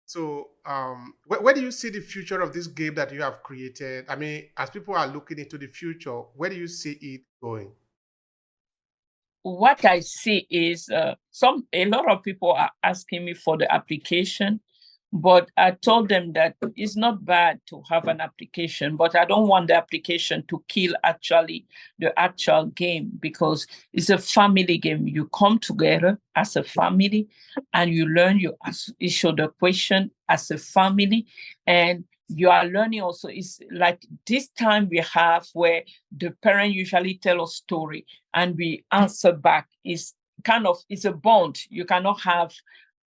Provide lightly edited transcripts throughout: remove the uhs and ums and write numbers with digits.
So, where do you see the future of this game that you have created? I mean, as people are looking into the future, where do you see it going? What I see is a lot of people are asking me for the application, but I told them that it's not bad to have an application, but I don't want the application to kill actually the actual game, because it's a family game. You come together as a family and you learn, you ask each other question as a family, and you are learning also. It's like this time we have where the parent usually tell a story and we answer back. Is kind of, it's a bond. You cannot have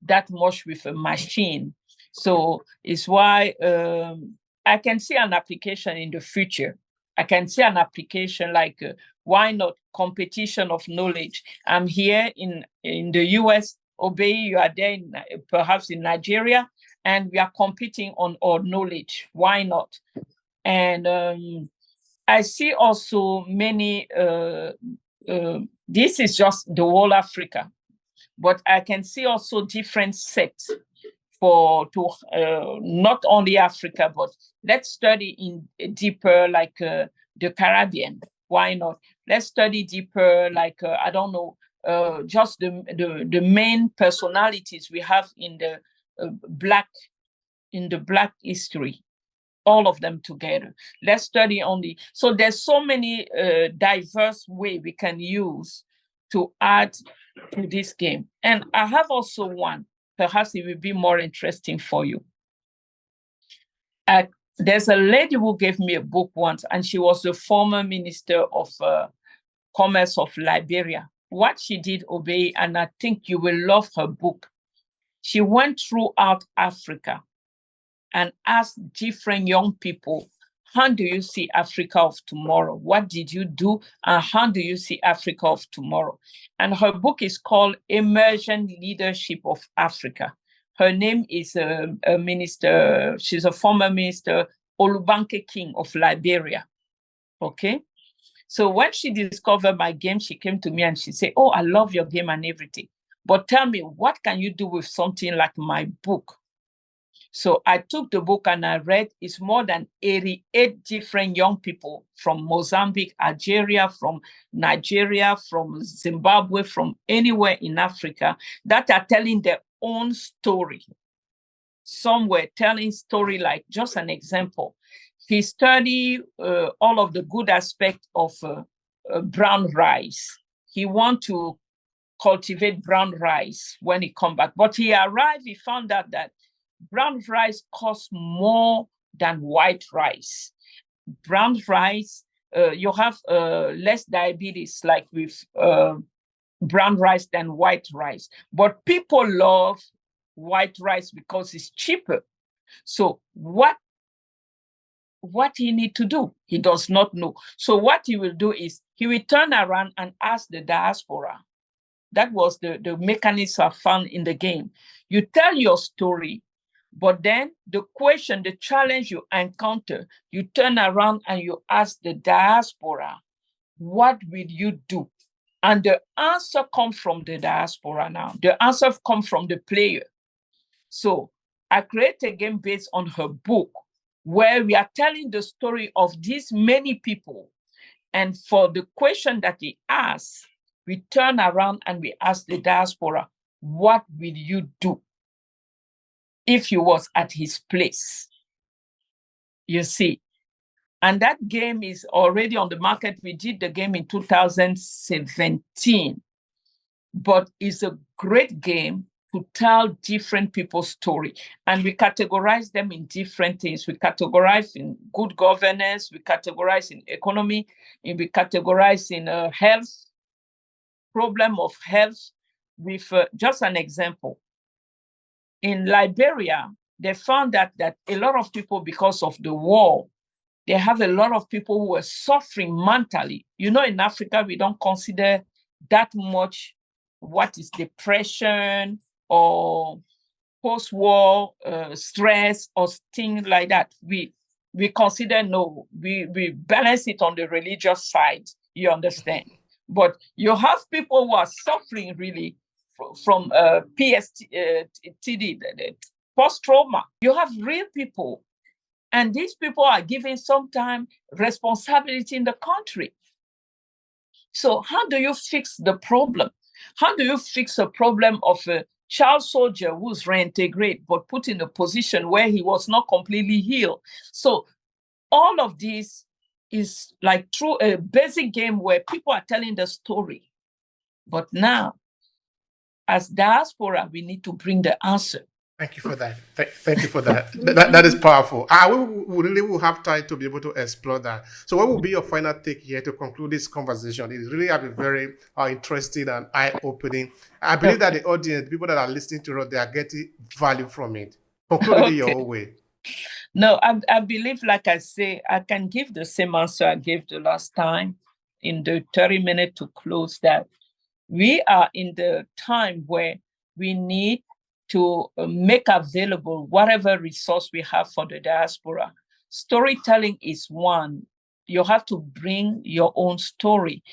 that much with a machine. So it's why I can see an application in the future. I can see an application like why not competition of knowledge? I'm here in the US. Obey, you are there perhaps in Nigeria, and we are competing on our knowledge. Why not? And I see also many. This is just the whole Africa, but I can see also different sects for to not only Africa, but let's study in deeper like the Caribbean. Why not? Let's study deeper like I don't know, just the main personalities we have in the black black history, all of them together. Let's study only. So there's so many diverse way we can use to add to this game. And I have also one, perhaps it will be more interesting for you. There's a lady who gave me a book once, and she was the former minister of commerce of Liberia. What she did, Obey, and I think you will love her book. She went throughout Africa and asked different young people, how do you see Africa of tomorrow? What did you do? And how do you see Africa of tomorrow? And her book is called Emergent Leadership of Africa. Her name is a minister, she's a former minister, Olubanke King of Liberia. Okay? So when she discovered my game, she came to me and she said, oh, I love your game and everything. But tell me, what can you do with something like my book? So I took the book and I read. It's more than 88 different young people from Mozambique, Algeria, from Nigeria, from Zimbabwe, from anywhere in Africa that are telling their own story. Some were telling story like, just an example, he studied all of the good aspects of brown rice. He want to cultivate brown rice when he come back. But he arrived, he found out that brown rice costs more than white rice. Brown rice, you have less diabetes like with brown rice than white rice. But people love white rice because it's cheaper. So what he need to do? He does not know. So what he will do is he will turn around and ask the diaspora. That was the mechanism I found in the game. You tell your story, but then the question, the challenge you encounter, you turn around and you ask the diaspora, what will you do? And the answer comes from the diaspora now. The answer comes from the player. So I create a game based on her book where we are telling the story of these many people. And for the question that he asks, we turn around and we ask the diaspora, what will you do if you was at his place? You see. And that game is already on the market. We did the game in 2017. But it's a great game to tell different people's story. And we categorize them in different things. We categorize in good governance, we categorize in economy, and we categorize in health, problem of health. With just an example, in Liberia, they found that a lot of people, because of the war, they have a lot of people who were suffering mentally. You know, in Africa, we don't consider that much what is depression or post-war stress or things like that. We consider no, we balance it on the religious side, you understand. But you have people who are suffering really from PSTD, post-trauma. You have real people, and these people are given sometimes responsibility in the country. So how do you fix the problem? How do you fix a problem of a child soldier who's reintegrated but put in a position where he was not completely healed? So all of this is like through a basic game where people are telling the story. But now, as diaspora, we need to bring the answer. Thank you for that. Thank you for that. That is powerful. We really will have time to be able to explore that. So what will be your final take here to conclude this conversation? It really have been very interesting and eye-opening. I believe that the audience, people that are listening to it, they are getting value from it. Conclude it your own way. No, I believe, like I say, I can give the same answer I gave the last time in the 30 minutes to close that. We are in the time where we need to make available whatever resource we have for the diaspora. Storytelling is one. You have to bring your own story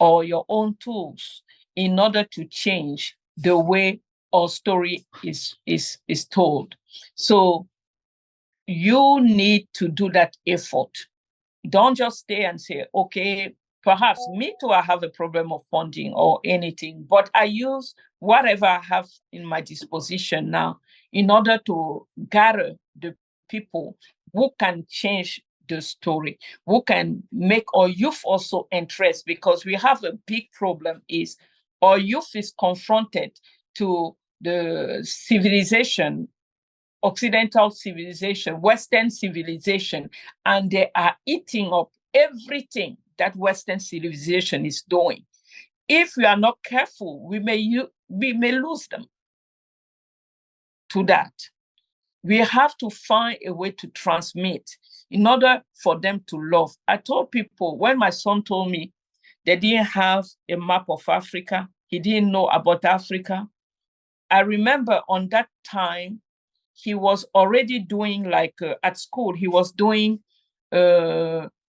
or your own tools in order to change the way our story is told. So you need to do that effort. Don't just stay and say, okay, perhaps me too, I have a problem of funding or anything, but I use whatever I have in my disposition now in order to gather the people who can change the story, who can make our youth also interest, because we have a big problem is our youth is confronted to the civilization, Occidental civilization, Western civilization, and they are eating up everything that Western civilization is doing. If we are not careful, we may lose them to that. We have to find a way to transmit in order for them to love. I told people, when my son told me they didn't have a map of Africa, he didn't know about Africa. I remember on that time, he was already doing at school, he was doing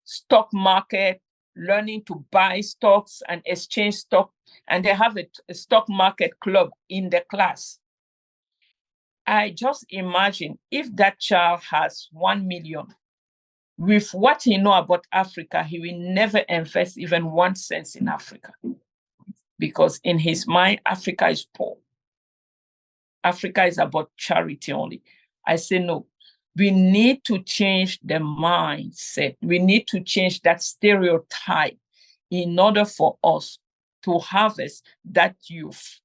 stock market, learning to buy stocks and exchange stock. And they have a stock market club in the class. I just imagine if that child has 1 million, with what he knows about Africa, he will never invest even 1 cent in Africa. Because in his mind, Africa is poor. Africa is about charity only. I say, no, we need to change the mindset. We need to change that stereotype in order for us to harvest that youth.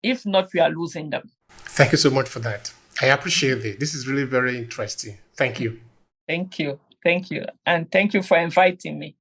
If not, we are losing them. Thank you so much for that. I appreciate it. This is really very interesting. Thank you. Thank you. Thank you. And thank you for inviting me.